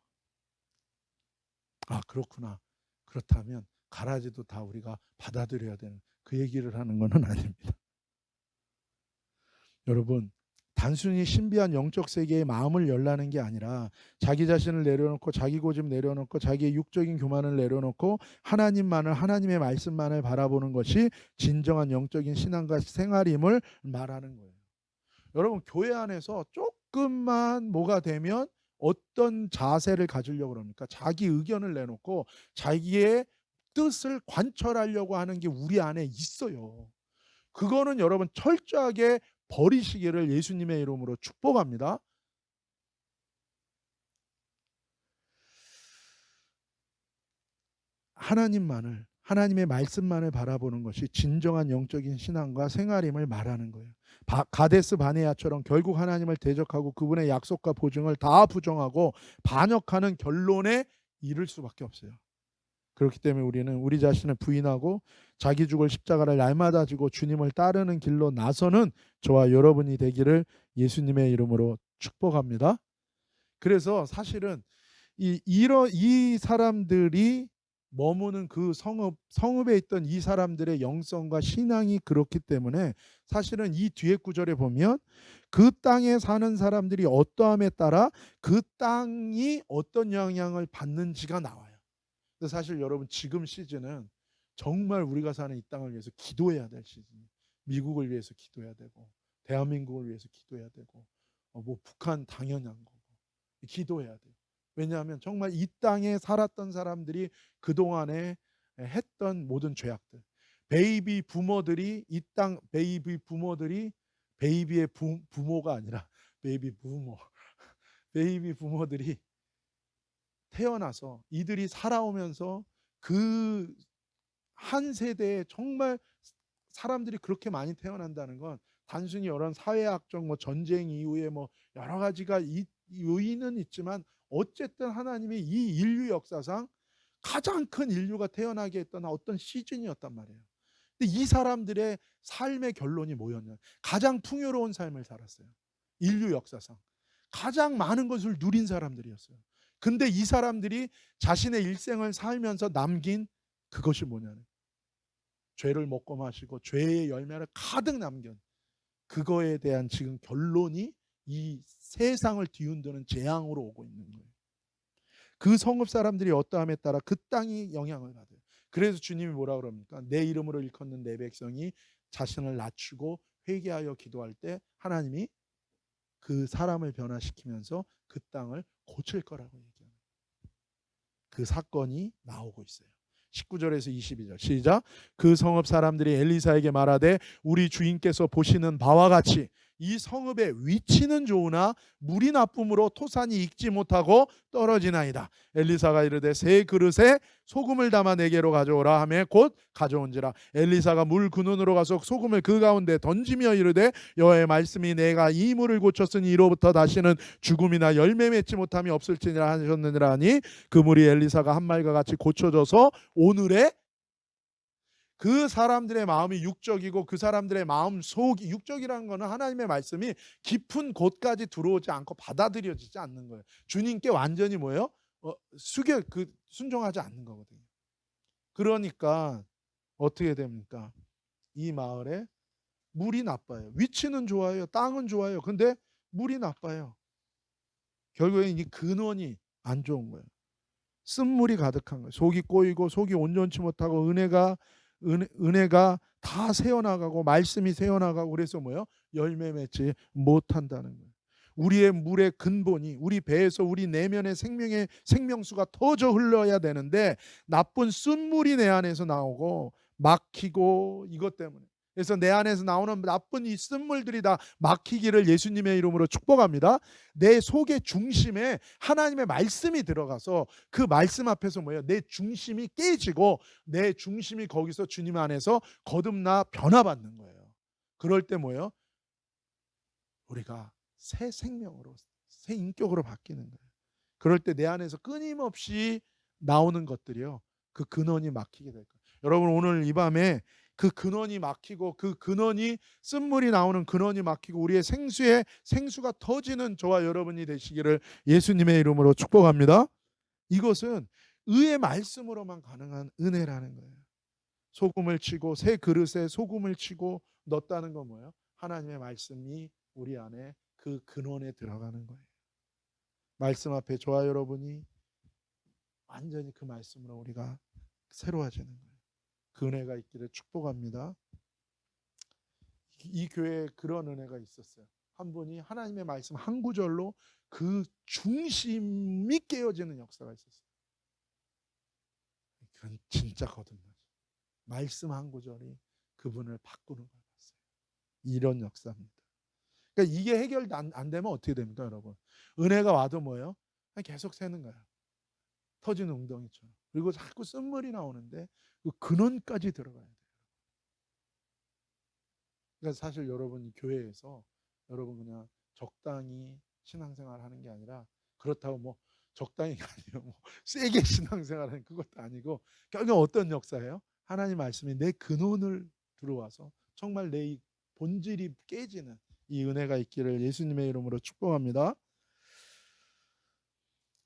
아, 그렇구나. 그렇다면 가라지도 다 우리가 받아들여야 되는, 그 얘기를 하는 것은 아닙니다. 여러분, 단순히 신비한 영적 세계에 마음을 열라는 게 아니라 자기 자신을 내려놓고 자기 고집 내려놓고 자기의 육적인 교만을 내려놓고 하나님만을, 하나님의 말씀만을 바라보는 것이 진정한 영적인 신앙과 생활임을 말하는 거예요. 여러분, 교회 안에서 조금만 뭐가 되면 어떤 자세를 가지려고 그럽니까? 자기 의견을 내놓고 자기의 뜻을 관철하려고 하는 게 우리 안에 있어요. 그거는 여러분 철저하게 버리시기를 예수님의 이름으로 축복합니다. 하나님만을, 하나님의 말씀만을 바라보는 것이 진정한 영적인 신앙과 생활임을 말하는 거예요. 가데스 바네아처럼 결국 하나님을 대적하고 그분의 약속과 보증을 다 부정하고 반역하는 결론에 이를 수밖에 없어요. 그렇기 때문에 우리는 우리 자신을 부인하고 자기 죽을 십자가를 날마다 지고 주님을 따르는 길로 나서는 저와 여러분이 되기를 예수님의 이름으로 축복합니다. 그래서 사실은 이 사람들이 머무는 그 성읍에 있던 이 사람들의 영성과 신앙이 그렇기 때문에 사실은 이 뒤에 구절에 보면 그 땅에 사는 사람들이 어떠함에 따라 그 땅이 어떤 영향을 받는지가 나와요. 사실 여러분, 지금 시즌은 정말 우리가 사는 이 땅을 위해서 기도해야 될 시즌이에요. 미국을 위해서 기도해야 되고 대한민국을 위해서 기도해야 되고 북한 당연한 거고 기도해야 돼요. 왜냐하면 정말 이 땅에 살았던 사람들이 그동안에 했던 모든 죄악들, 베이비 부모들이, 이 땅 베이비 부모들이, 베이비의 부모가 아니라 베이비 부모 베이비 부모들이 태어나서 이들이 살아오면서 그 한 세대에 정말 사람들이 그렇게 많이 태어난다는 건 단순히 이런 사회학적 전쟁 이후에 여러 가지가 요인은 있지만 어쨌든 하나님이 이 인류 역사상 가장 큰 인류가 태어나게 했던 어떤 시즌이었단 말이에요. 근데 이 사람들의 삶의 결론이 뭐였냐? 가장 풍요로운 삶을 살았어요. 인류 역사상 가장 많은 것을 누린 사람들이었어요. 근데 이 사람들이 자신의 일생을 살면서 남긴 그것이 뭐냐면 죄를 먹고 마시고 죄의 열매를 가득 남긴 그거에 대한 지금 결론이 이 세상을 뒤흔드는 재앙으로 오고 있는 거예요. 그 성읍 사람들이 어떠함에 따라 그 땅이 영향을 받아요. 그래서 주님이 뭐라 그럽니까? 내 이름으로 일컫는 내 백성이 자신을 낮추고 회개하여 기도할 때 하나님이 그 사람을 변화시키면서 그 땅을 고칠 거라고 얘기합니다. 그 사건이 나오고 있어요. 19절에서 22절 시작. 그 성읍 사람들이 엘리사에게 말하되 우리 주인께서 보시는 바와 같이 이 성읍의 위치는 좋으나 물이 나쁨으로 토산이 익지 못하고 떨어지나이다. 엘리사가 이르되 새 그릇에 소금을 담아 내게로 가져오라 하매 곧 가져온지라. 엘리사가 물 근원으로 가서 소금을 그 가운데 던지며 이르되 여호와의 말씀이 내가 이 물을 고쳤으니 이로부터 다시는 죽음이나 열매 맺지 못함이 없을지니라 하셨느니라 하니 그 물이 엘리사가 한 말과 같이 고쳐져서 오늘의 그 사람들의 마음이 육적이고 그 사람들의 마음 속이 육적이라는 것은 하나님의 말씀이 깊은 곳까지 들어오지 않고 받아들여지지 않는 거예요. 주님께 완전히 뭐예요? 순종하지 않는 거거든요. 그러니까 어떻게 됩니까? 이 마을에 물이 나빠요. 위치는 좋아요. 땅은 좋아요. 근데 물이 나빠요. 결국엔 이 근원이 안 좋은 거예요. 쓴물이 가득한 거예요. 속이 꼬이고 속이 온전치 못하고 은혜가 다 새어나가고 말씀이 새어나가고 그래서 뭐요? 열매 맺지 못한다는 거예요. 우리의 물의 근본이 우리 배에서 우리 내면의 생명수가 터져 흘러야 되는데 나쁜 쓴물이 내 안에서 나오고 막히고 이것 때문에 그래서 내 안에서 나오는 나쁜 이 쓴물들이 다 막히기를 예수님의 이름으로 축복합니다. 내 속의 중심에 하나님의 말씀이 들어가서 그 말씀 앞에서 뭐예요? 내 중심이 깨지고 내 중심이 거기서 주님 안에서 거듭나 변화받는 거예요. 그럴 때 뭐예요? 우리가 새 생명으로 새 인격으로 바뀌는 거예요. 그럴 때 내 안에서 끊임없이 나오는 것들이요. 그 근원이 막히게 될 거예요. 여러분 오늘 이 밤에 그 근원이 막히고 그 근원이 쓴물이 나오는 근원이 막히고 우리의 생수가 터지는 저와 여러분이 되시기를 예수님의 이름으로 축복합니다. 이것은 의의 말씀으로만 가능한 은혜라는 거예요. 소금을 치고 새 그릇에 소금을 치고 넣었다는 건 뭐예요? 하나님의 말씀이 우리 안에 그 근원에 들어가는 거예요. 말씀 앞에 저와 여러분이 완전히 그 말씀으로 우리가 새로워지는 거예요. 그 은혜가 있기를 축복합니다. 이 교회에 그런 은혜가 있었어요. 한 분이 하나님의 말씀 한 구절로 그 중심이 깨어지는 역사가 있었어요. 그건 진짜 거듭나죠. 말씀 한 구절이 그분을 바꾸는 걸 봤어요. 이런 역사입니다. 그러니까 이게 해결 안 되면 어떻게 됩니까, 여러분? 은혜가 와도 뭐예요? 계속 새는 거야. 터지는 웅덩이처럼. 그리고 자꾸 쓴물이 나오는데 그 근원까지 들어가야 돼요. 그러니까 사실 여러분이 교회에서 여러분 그냥 적당히 신앙생활 하는 게 아니라 그렇다고 뭐 적당히가 아니라 뭐 세게 신앙생활하는 그것도 아니고 결국 어떤 역사예요? 하나님 말씀이 내 근원을 들어와서 정말 내 본질이 깨지는 이 은혜가 있기를 예수님의 이름으로 축복합니다.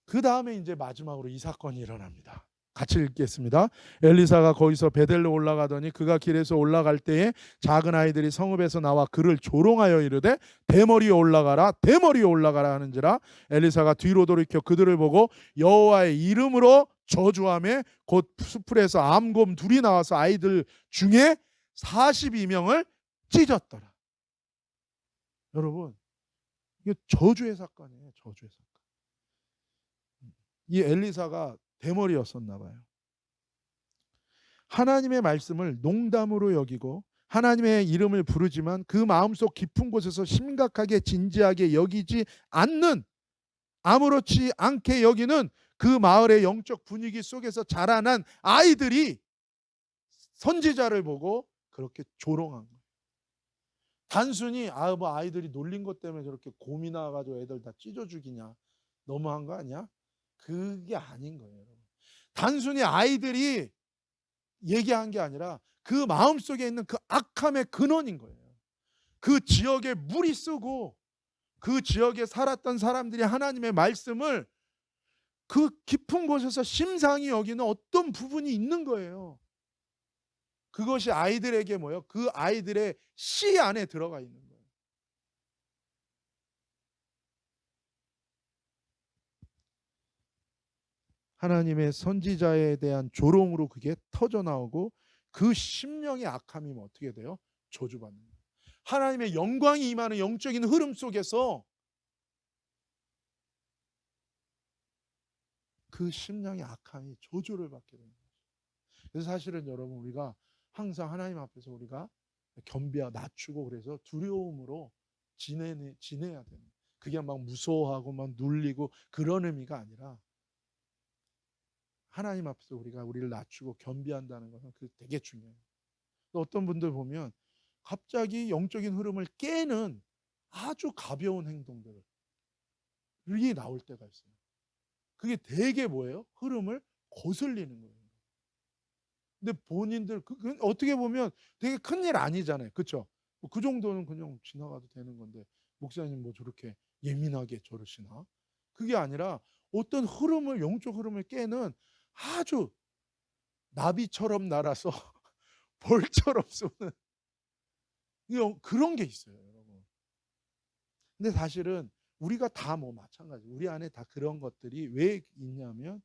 그 다음에 이제 마지막으로 이 사건이 일어납니다. 같이 읽겠습니다. 엘리사가 거기서 베델로 올라가더니 그가 길에서 올라갈 때에 작은 아이들이 성읍에서 나와 그를 조롱하여 이르되 대머리에 올라가라 대머리에 올라가라 하는지라. 엘리사가 뒤로 돌이켜 그들을 보고 여호와의 이름으로 저주하며 곧 수풀에서 암곰 둘이 나와서 아이들 중에 42명을 찢었더라. 여러분 이게 저주의 사건이에요. 저주의 사건. 이 엘리사가 대머리였었나 봐요. 하나님의 말씀을 농담으로 여기고 하나님의 이름을 부르지만 그 마음속 깊은 곳에서 심각하게 진지하게 여기지 않는 아무렇지 않게 여기는 그 마을의 영적 분위기 속에서 자라난 아이들이 선지자를 보고 그렇게 조롱한 거예요. 단순히 뭐 아이들이 놀린 것 때문에 저렇게 곰이 나와가지고 애들 다 찢어 죽이냐 너무한 거 아니야? 그게 아닌 거예요. 단순히 아이들이 얘기한 게 아니라 그 마음속에 있는 그 악함의 근원인 거예요. 그 지역에 물이 쓰고 그 지역에 살았던 사람들이 하나님의 말씀을 그 깊은 곳에서 심상히 여기는 어떤 부분이 있는 거예요. 그것이 아이들에게 뭐예요? 그 아이들의 씨 안에 들어가 있는 거예요. 하나님의 선지자에 대한 조롱으로 그게 터져 나오고 그 심령의 악함이 어떻게 돼요? 저주받는 거예요. 하나님의 영광이 임하는 영적인 흐름 속에서 그 심령의 악함이 저주를 받게 되는 거죠. 그래서 사실은 여러분 우리가 항상 하나님 앞에서 우리가 겸비하 낮추고 그래서 두려움으로 지내야 되는 거예요. 그게 막 무서워하고 막 눌리고 그런 의미가 아니라 하나님 앞에서 우리가 우리를 낮추고 겸비한다는 것은 그 되게 중요해요. 어떤 분들 보면 갑자기 영적인 흐름을 깨는 아주 가벼운 행동들이 나올 때가 있어요. 그게 되게 뭐예요? 흐름을 거슬리는 거예요. 근데 본인들 어떻게 보면 되게 큰일 아니잖아요. 그렇죠? 그 정도는 그냥 지나가도 되는 건데 목사님 뭐 저렇게 예민하게 저러시나? 그게 아니라 어떤 흐름을 영적 흐름을 깨는 아주 나비처럼 날아서 벌처럼 쏘는 그런 게 있어요, 여러분. 근데 사실은 우리가 다 뭐 마찬가지. 우리 안에 다 그런 것들이 왜 있냐면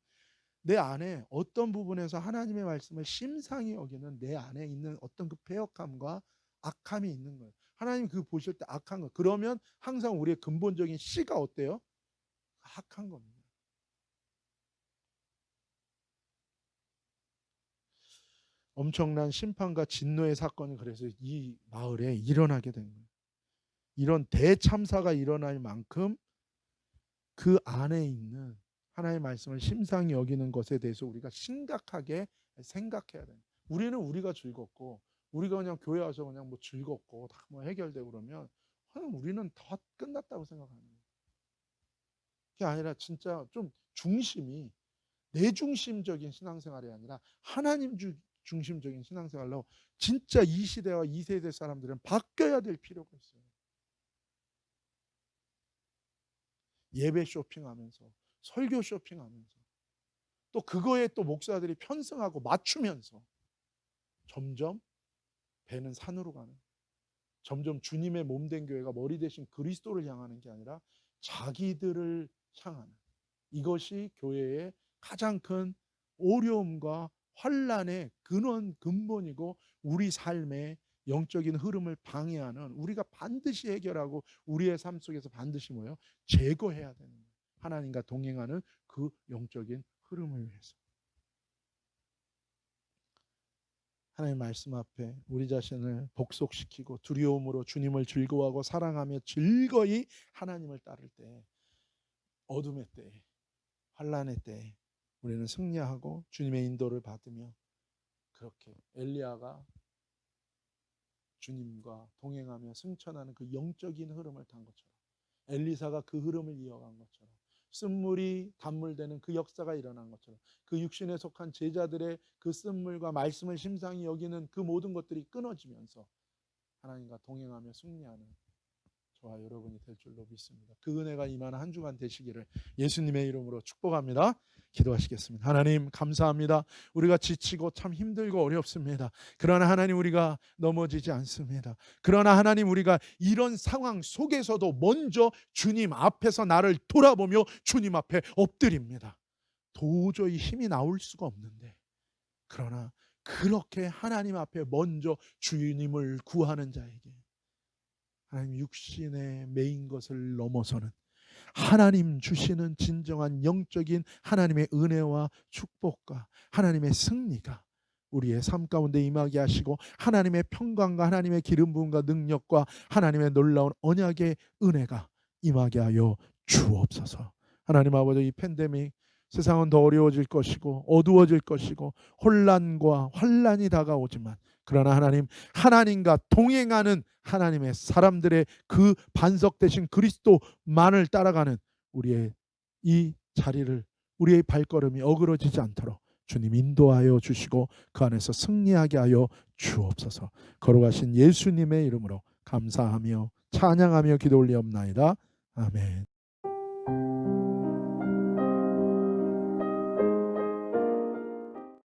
내 안에 어떤 부분에서 하나님의 말씀을 심상히 여기는 내 안에 있는 어떤 그 패역함과 악함이 있는 거예요. 하나님 그 보실 때 악한 거. 그러면 항상 우리의 근본적인 씨가 어때요? 악한 겁니다. 엄청난 심판과 진노의 사건이 그래서 이 마을에 일어나게 된 거예요. 이런 대참사가 일어날 만큼 그 안에 있는 하나님의 말씀을 심상히 여기는 것에 대해서 우리가 심각하게 생각해야 돼요. 우리는 우리가 즐겁고 우리가 그냥 교회 와서 그냥 뭐 즐겁고 다 뭐 해결되고 그러면 우리는 다 끝났다고 생각하는 거예요. 그게 아니라 진짜 좀 중심이 내 중심적인 신앙생활이 아니라 하나님 중심적인 신앙생활로 진짜 이 시대와 이 세대 사람들은 바뀌어야 될 필요가 있어요. 예배 쇼핑하면서 설교 쇼핑하면서 또 그거에 또 목사들이 편승하고 맞추면서 점점 배는 산으로 가는, 점점 주님의 몸된 교회가 머리 대신 그리스도를 향하는 게 아니라 자기들을 향하는, 이것이 교회의 가장 큰 어려움과 환란의 근본이고 우리 삶의 영적인 흐름을 방해하는, 우리가 반드시 해결하고 우리의 삶 속에서 반드시 뭐예요? 제거해야 되는 거예요. 하나님과 동행하는 그 영적인 흐름을 위해서. 하나님의 말씀 앞에 우리 자신을 복속시키고 두려움으로 주님을 즐거워하고 사랑하며 즐거이 하나님을 따를 때, 어둠의 때에, 환란의 때에 우리는 승리하고 주님의 인도를 받으며, 그렇게 엘리야가 주님과 동행하며 승천하는 그 영적인 흐름을 탄 것처럼, 엘리사가 그 흐름을 이어간 것처럼, 쓴물이 단물되는 그 역사가 일어난 것처럼, 그 육신에 속한 제자들의 그 쓴물과 말씀을 심상히 여기는 그 모든 것들이 끊어지면서 하나님과 동행하며 승리하는 저와 여러분이 될 줄로 믿습니다. 그 은혜가 임하는 한 주간 되시기를 예수님의 이름으로 축복합니다. 기도하시겠습니다. 하나님 감사합니다. 우리가 지치고 참 힘들고 어렵습니다. 그러나 하나님 우리가 넘어지지 않습니다. 그러나 하나님 우리가 이런 상황 속에서도 먼저 주님 앞에서 나를 돌아보며 주님 앞에 엎드립니다. 도저히 힘이 나올 수가 없는데, 그러나 그렇게 하나님 앞에 먼저 주님을 구하는 자에게 하나님 육신에 매인 것을 넘어서는 하나님 주시는 진정한 영적인 하나님의 은혜와 축복과 하나님의 승리가 우리의 삶 가운데 임하게 하시고, 하나님의 평강과 하나님의 기름 부음과 능력과 하나님의 놀라운 언약의 은혜가 임하게 하여 주옵소서. 하나님 아버지, 이 팬데믹 세상은 더 어려워질 것이고 어두워질 것이고 혼란과 환란이 다가오지만, 그러나 하나님, 하나님과 동행하는 하나님의 사람들의 그 반석 되신 그리스도만을 따라가는 우리의 이 자리를 우리의 발걸음이 어그러지지 않도록 주님 인도하여 주시고 그 안에서 승리하게 하여 주옵소서. 걸어가신 예수님의 이름으로 감사하며 찬양하며 기도 올리옵나이다. 아멘.